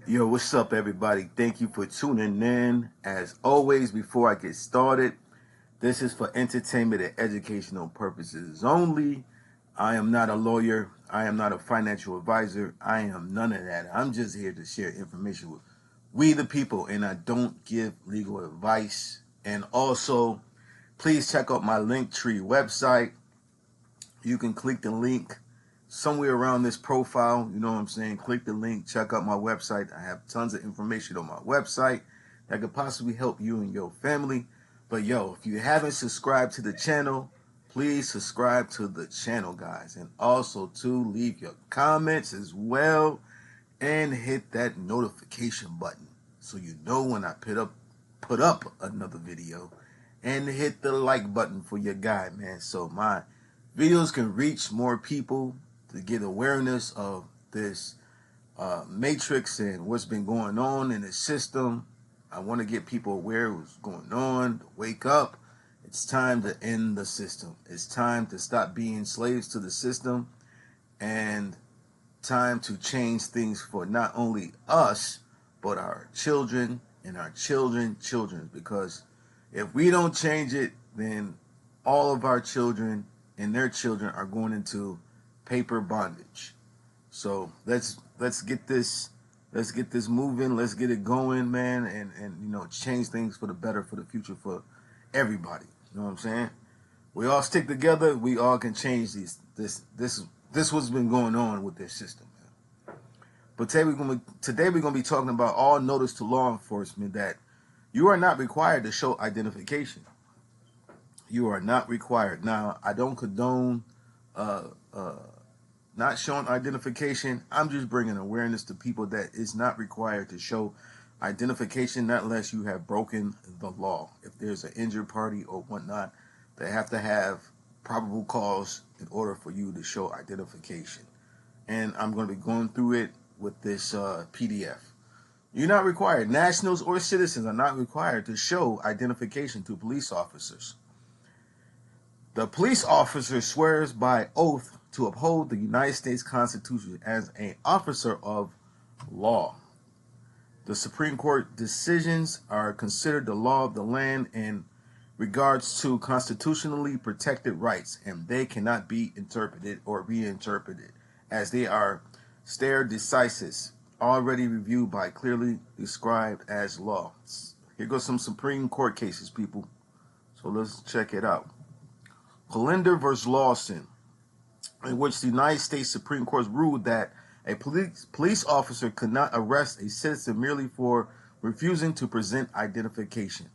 Yo, what's up, everybody? Thank you for tuning in. As always, before I get started, this is for entertainment and educational purposes only. I am not a lawyer. I am not a financial advisor. I am none of that. I'm just here to share information with we the people, and I don't give legal advice. And also, please check out my Linktree website. You can click the link somewhere around this profile. You know what I'm saying? Click the link, check out my website. I have tons of information on my website that could possibly help you and your family. But yo, if you haven't subscribed to the channel, please subscribe to the channel, guys. And also to leave your comments as well and hit that notification button so you know when I put up another video, and hit the like button for your guy, man, so my videos can reach more people to get awareness of this matrix and what's been going on in the system. I want to get people aware of what's going on, to wake up. It's time to end the system. It's time to stop being slaves to the system, and time to change things for not only us, but our children and our children. Because if we don't change it, then all of our children and their children are going into paper bondage. So let's get this moving. Let's get it going, man, and change things for the better for the future for everybody. You know what I'm saying? We all stick together. We all can change this what's been going on with this system, man. But today we're gonna be talking about all notice to law enforcement that you are not required to show identification. You are not required. Now, I don't condone uh, uh, not showing identification. I'm just bringing awareness to people that it's not required to show identification, not unless you have broken the law. If there's an injured party or whatnot, they have to have probable cause in order for you to show identification. And I'm going to be going through it with this PDF. You're not required. Nationals or citizens are not required to show identification to police officers. The police officer swears by oath to uphold the United States Constitution as an officer of law. The Supreme Court decisions are considered the law of the land in regards to constitutionally protected rights, and they cannot be interpreted or reinterpreted, as they are stare decisis, already reviewed by clearly described as law. Here goes some Supreme Court cases, people. So let's check it out. Callender versus Lawson, in which the United States Supreme Court ruled that a police officer could not arrest a citizen merely for refusing to present identification.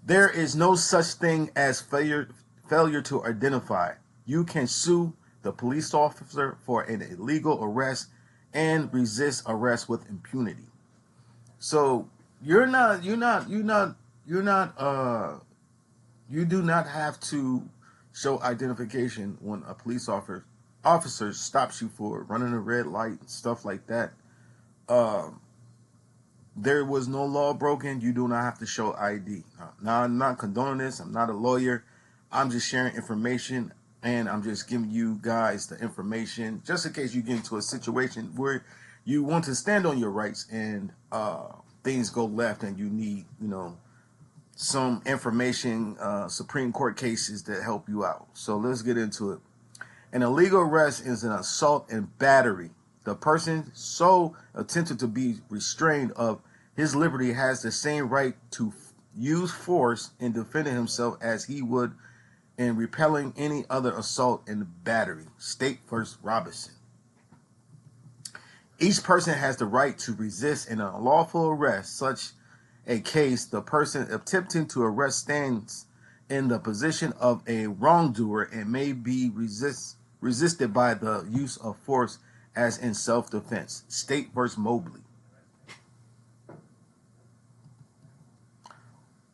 There is no such thing as failure to identify. You can sue the police officer for an illegal arrest and resist arrest with impunity. So you do not have to show identification when a police officer stops you for running a red light and stuff like that. Um, there was no law broken. You do not have to show ID. Now, I'm not condoning this. I'm not a lawyer. I'm just sharing information, and I'm just giving you guys the information just in case you get into a situation where you want to stand on your rights and things go left and you need, some information, Supreme Court cases that help you out. So let's get into it. An illegal arrest is an assault and battery. The person so attempted to be restrained of his liberty has the same right to use force in defending himself as he would in repelling any other assault and battery. State versus Robinson. Each person has the right to resist an unlawful arrest. Such a case, the person attempting to arrest stands in the position of a wrongdoer and may be resisted by the use of force as in self-defense. State versus Mobley.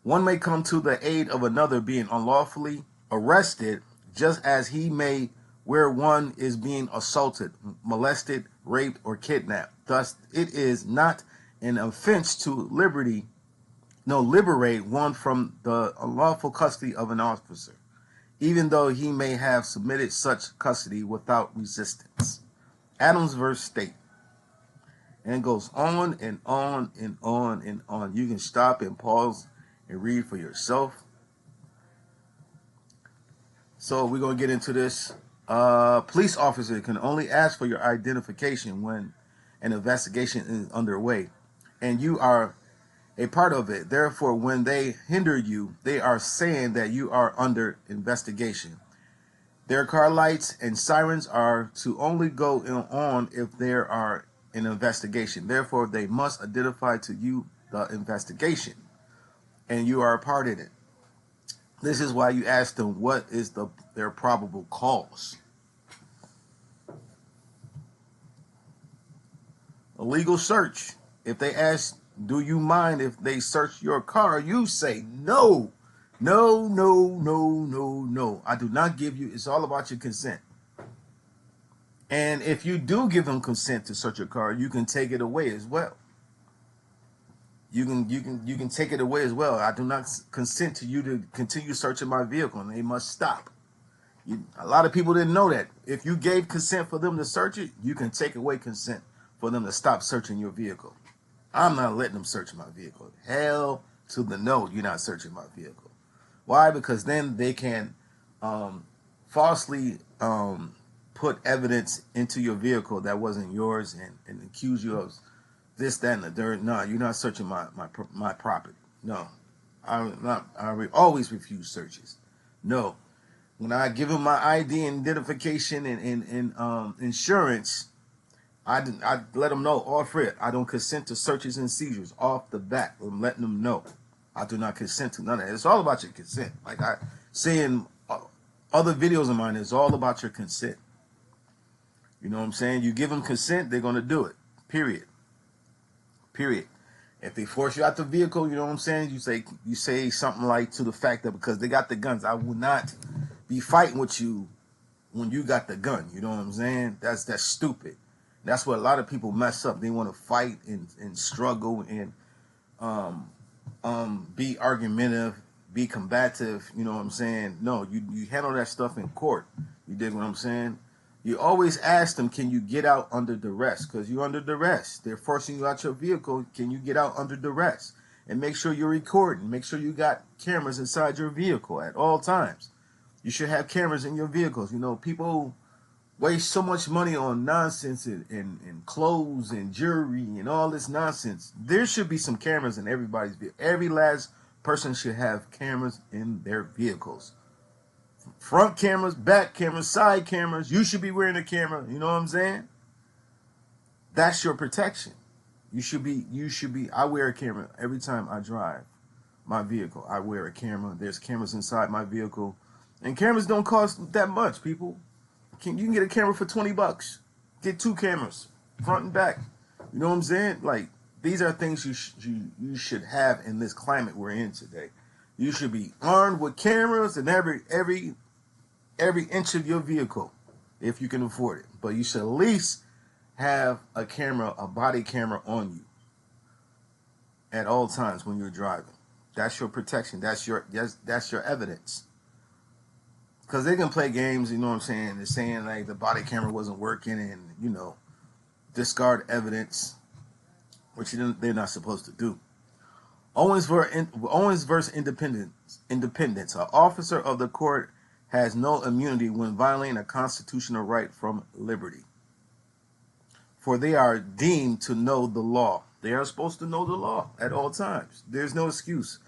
One may come to the aid of another being unlawfully arrested, just as he may where one is being assaulted, molested, raped, or kidnapped. Thus, it is not an offense to liberate one from the unlawful custody of an officer, even though he may have submitted such custody without resistance. Adams versus State. And it goes on and on and on and on. You can stop and pause and read for yourself. So we're going to get into this. Police officer can only ask for your identification when an investigation is underway, and you are a part of it. Therefore, when they hinder you, they are saying that you are under investigation. Their car lights and sirens are to only go on if there are an investigation. Therefore, they must identify to you the investigation, and you are a part in it. This is why you ask them what is their probable cause. A legal search. If they ask, do you mind if they search your car? You say no. No, no, no, no, no. I do not give you. It's all about your consent. And if you do give them consent to search your car, you can take it away as well. You can take it away as well. I do not consent to you to continue searching my vehicle, and they must stop. A lot of people didn't know that. If you gave consent for them to search it, you can take away consent for them to stop searching your vehicle. I'm not letting them search my vehicle. Hell to the no, you're not searching my vehicle. Why? Because then they can falsely put evidence into your vehicle that wasn't yours and accuse you of this, that, and the third. No, you're not searching my property. No, I always refuse searches. No. When I give them my ID and identification and insurance, I let them know off rip. I don't consent to searches and seizures off the bat. I'm letting them know. I do not consent to none of that. It's all about your consent. Like I say in other videos of mine, it's all about your consent. You know what I'm saying? You give them consent, they're going to do it. Period. Period. If they force you out the vehicle, you know what I'm saying? You say something like to the fact that because they got the guns, I will not be fighting with you when you got the gun. You know what I'm saying? That's stupid. That's what a lot of people mess up. They want to fight and struggle and be argumentative, be combative. You know what I'm saying? No, you handle that stuff in court. You dig what I'm saying? You always ask them, can you get out under duress? Because you're under duress. They're forcing you out your vehicle. Can you get out under duress? And make sure you're recording. Make sure you got cameras inside your vehicle at all times. You should have cameras in your vehicles. You know, people waste so much money on nonsense and clothes and jewelry and all this nonsense. There should be some cameras in everybody's vehicle. Every last person should have cameras in their vehicles. Front cameras, back cameras, side cameras. You should be wearing a camera. You know what I'm saying? That's your protection. You should be. I wear a camera every time I drive my vehicle. I wear a camera. There's cameras inside my vehicle. And cameras don't cost that much, people. You can get a camera for $20. Get 2 cameras, front and back. You know what I'm saying? Like, these are things you should have in this climate we're in today. You should be armed with cameras in every inch of your vehicle, if you can afford it. But you should at least have a camera, a body camera on you at all times when you're driving. That's your protection. That's your evidence. Because they can play games, you know what I'm saying? They're saying like the body camera wasn't working and, you know, discard evidence, which they're not supposed to do. Owens versus Independence. An officer of the court has no immunity when violating a constitutional right from liberty. For they are deemed to know the law. They are supposed to know the law at all times. There's no excuse.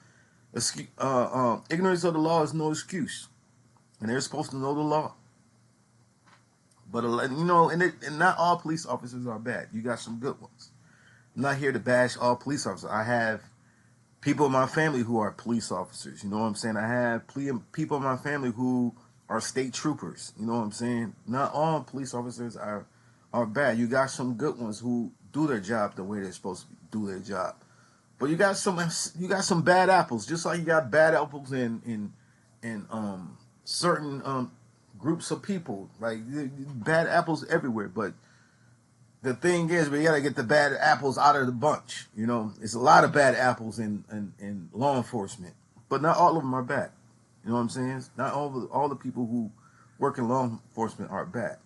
Ignorance of the law is no excuse. And they're supposed to know the law. But, you know, and not all police officers are bad. You got some good ones. I'm not here to bash all police officers. I have people in my family who are police officers. You know what I'm saying? I have people in my family who are state troopers. You know what I'm saying? Not all police officers are bad. You got some good ones who do their job the way they're supposed to do their job. But you got some bad apples, just like you got bad apples in certain groups of people. Like, bad apples everywhere. But the thing is, we gotta get the bad apples out of the bunch. You know, it's a lot of bad apples in law enforcement, but not all of them are bad. You know what I'm saying? Not all the people who work in law enforcement are bad.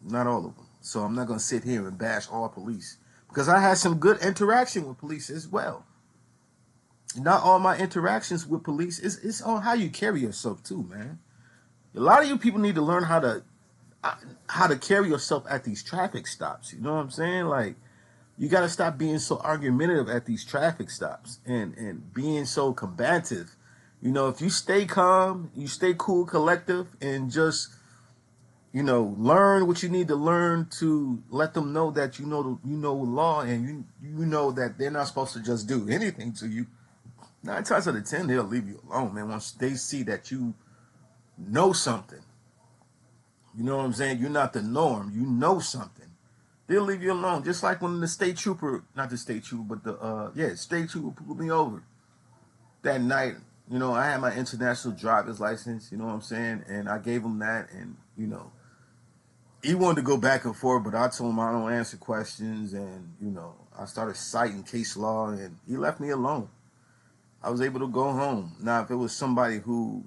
Not all of them. So I'm not gonna sit here and bash all police. because I had some good interaction with police as well. Not all my interactions with police is on how you carry yourself too, man. A lot of you people need to learn how to carry yourself at these traffic stops. You know what I'm saying? Like, you got to stop being so argumentative at these traffic stops and being so combative. You know, if you stay calm, you stay cool, collective, and just, you know, learn what you need to learn to let them know that you know law, and you know that they're not supposed to just do anything to you. 9 times out of 10, they'll leave you alone, man. Once they see that you know something, you know what I'm saying? You're not the norm. You know something. They'll leave you alone. Just like when the state trooper, not the state trooper, but the state trooper pulled me over that night. You know, I had my international driver's license. You know what I'm saying? And I gave him that, and you know, he wanted to go back and forth, but I told him I don't answer questions, and you know, I started citing case law, and he left me alone. I was able to go home. Now, if it was somebody who,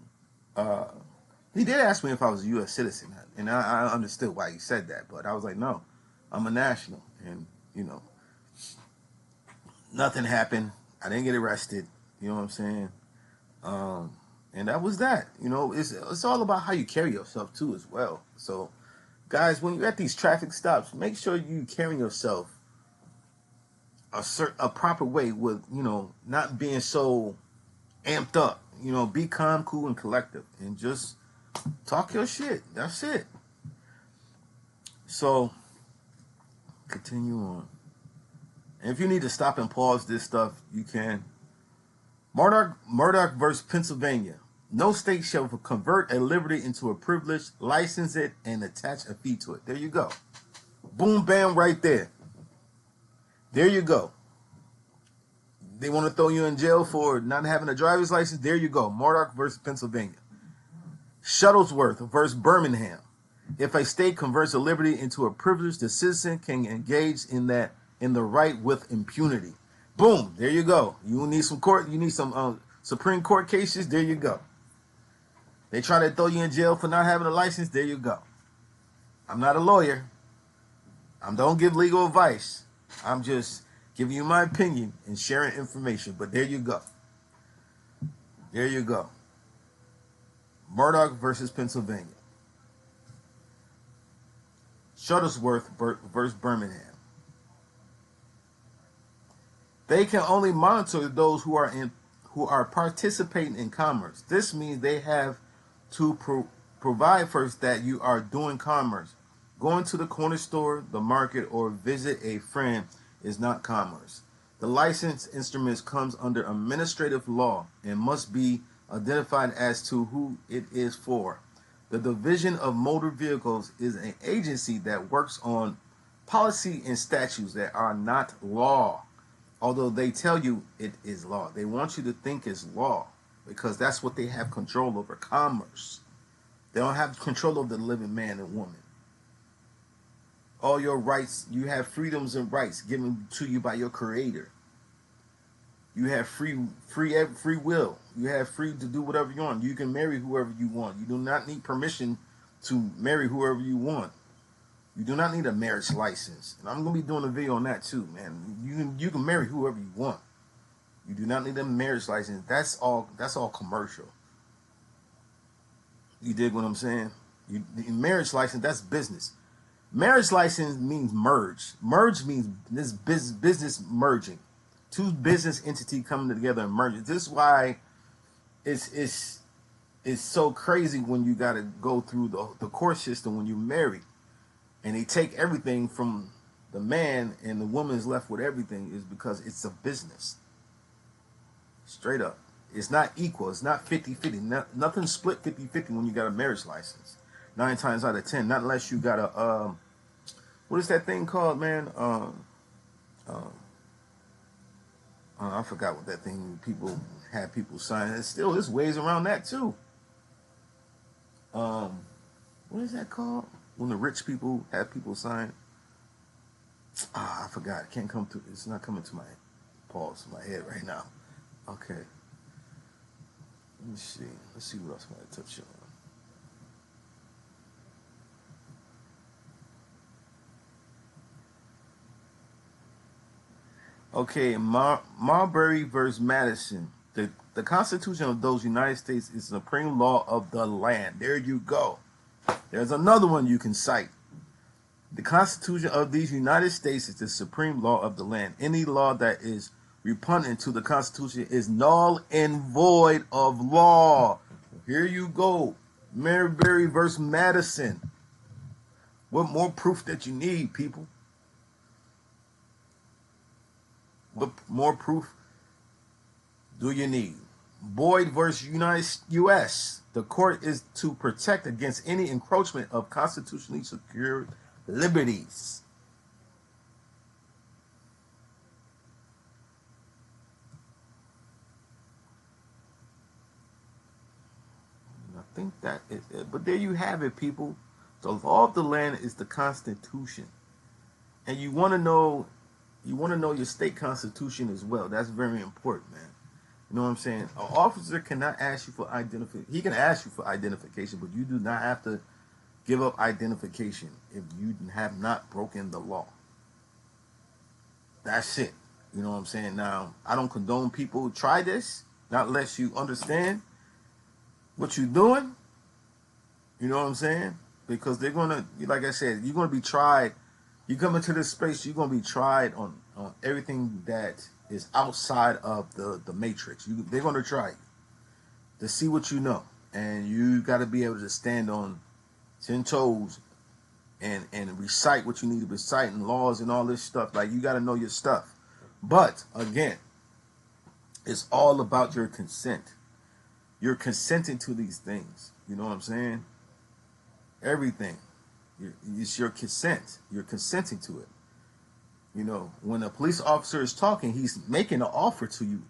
he did ask me if I was a U.S. citizen, and I understood why he said that, but I was like, no, I'm a national, and you know, nothing happened. I didn't get arrested. You know what I'm saying? And that was that. You know, it's all about how you carry yourself too, as well. So, guys, when you're at these traffic stops, make sure you carry yourself a proper way with, you know, not being so amped up. You know, be calm, cool, and collective, and just talk your shit. That's it. So, continue on. And if you need to stop and pause this stuff, you can. Murdoch versus Pennsylvania. No state shall convert a liberty into a privilege, license it, and attach a fee to it. There you go. Boom, bam, right there. There you go. They want to throw you in jail for not having a driver's license. There you go. Murdoch versus Pennsylvania. Shuttlesworth versus Birmingham. If a state converts a liberty into a privilege, the citizen can engage in the right with impunity. Boom, there you go. You need some court. You need some Supreme Court cases. There you go. They try to throw you in jail for not having a license. There you go. I'm not a lawyer. I don't give legal advice. I'm just giving you my opinion and sharing information. But there you go. There you go. Murdoch versus Pennsylvania. Shuttlesworth versus Birmingham. They can only monitor those who are participating in commerce. This means they have to provide first that you are doing commerce. Going to the corner store, the market, or visit a friend is not commerce. The license instruments comes under administrative law and must be identified as to who it is for. The Division of Motor Vehicles is an agency that works on policy and statutes that are not law. Although they tell you it is law. They want you to think it's law because that's what they have control over, commerce. They don't have control over the living man and woman. All your rights, you have freedoms and rights given to you by your creator. You have free will. You have free to do whatever you want. You can marry whoever you want. You do not need permission to marry whoever you want. You do not need a marriage license. And I'm going to be doing a video on that too, man. You can marry whoever you want. You do not need a marriage license. That's all commercial. You dig what I'm saying? The marriage license, that's business. Marriage license means merge. Merge means this business merging. Two business entities coming together and merging. This is why it's so crazy when you got to go through the court system when you marry. And they take everything from the man and the woman is left with everything is because it's a business. Straight up. It's not equal. It's not 50-50. Nothing split 50-50 when you got a marriage license. 9 times out of 10. Not unless you got a, what is that thing called, man? I forgot what that thing people sign. There's ways around that too. What is that called? When the rich people have people sign. I forgot. It can't come to. It's not coming to my head right now. Okay. Let me see. Let's see what else I want to touch on. Okay, Marbury versus Madison. The Constitution of those United States is the supreme law of the land. There you go. There's another one you can cite. The Constitution of these United States is the supreme law of the land. Any law that is repugnant to the Constitution is null and void of law. Here you go. Marbury versus Madison. What more proof that you need, people? What more proof do you need? Boyd versus U.S. The court is to protect against any encroachment of constitutionally secured liberties. I think that is it. But there you have it, people. The law of the land is the Constitution. And you want to know your state constitution as well. That's very important, man. You know what I'm saying? An officer cannot ask you for identification. He can ask you for identification, but you do not have to give up identification if you have not broken the law. That's it. You know what I'm saying? Now, I don't condone people try this, not unless you understand what you're doing. You know what I'm saying? Because they're going to, like I said, you're going to be tried. You come into this space, you're going to be tried on everything that is outside of the matrix. They're going to try you to see what you know. And you got to be able to stand on 10 toes and recite what you need to recite and laws and all this stuff. Like, you got to know your stuff. But, again, it's all about your consent. You're consenting to these things. You know what I'm saying? Everything. It's your consent. You're consenting to it. You know, when a police officer is talking, he's making an offer to you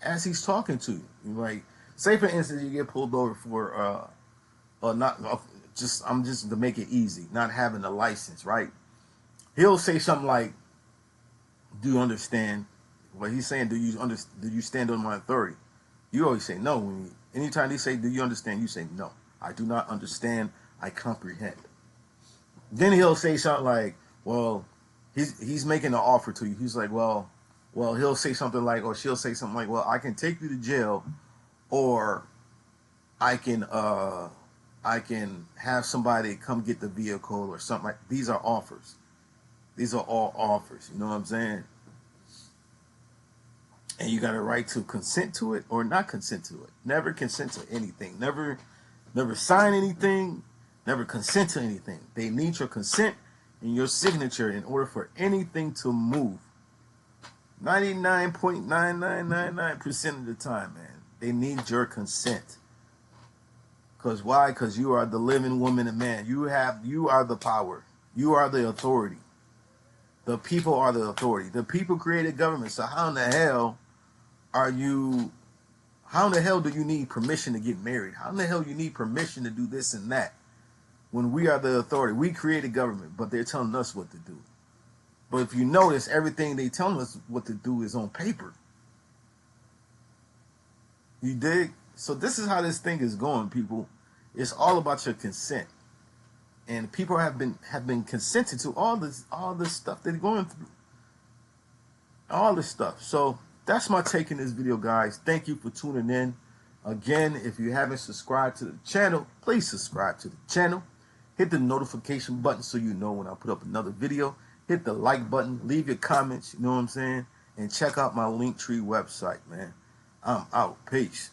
as he's talking to you. Like, say for instance, you get pulled over for I'm just to make it easy, not having a license, right? He'll say something like, "Do you understand?" What he's saying, do you stand on my authority? You always say no. Anytime they say, "Do you understand?" you say, "No, I do not understand. I comprehend." Then he'll say something like, "Well," he's making an offer to you. He's like, well, he'll say something like, or she'll say something like, "Well, I can take you to jail, or I can have somebody come get the vehicle or something like." These are offers. These are all offers. You know what I'm saying? And you got a right to consent to it or not consent to it. Never consent to anything. Never sign anything. Never consent to anything. They need your consent and your signature in order for anything to move. 99.9999% of the time, man. They need your consent. Because why? Because you are the living woman and man. You are the power. You are the authority. The people are the authority. The people created government. So how in the hell do you need permission to get married? How in the hell you need permission to do this and that? When we are the authority, we created government, but they're telling us what to do. But if you notice, everything they telling us what to do is on paper. You dig? So this is how this thing is going, people. It's all about your consent, and people have been consented to all this stuff they're going through, all this stuff. So that's my take in this video, guys. Thank you for tuning in. Again, if you haven't subscribed to the channel, please subscribe to the channel. Hit the notification button so you know when I put up another video. Hit the like button. Leave your comments, you know what I'm saying? And check out my Linktree website, man. I'm out. Peace.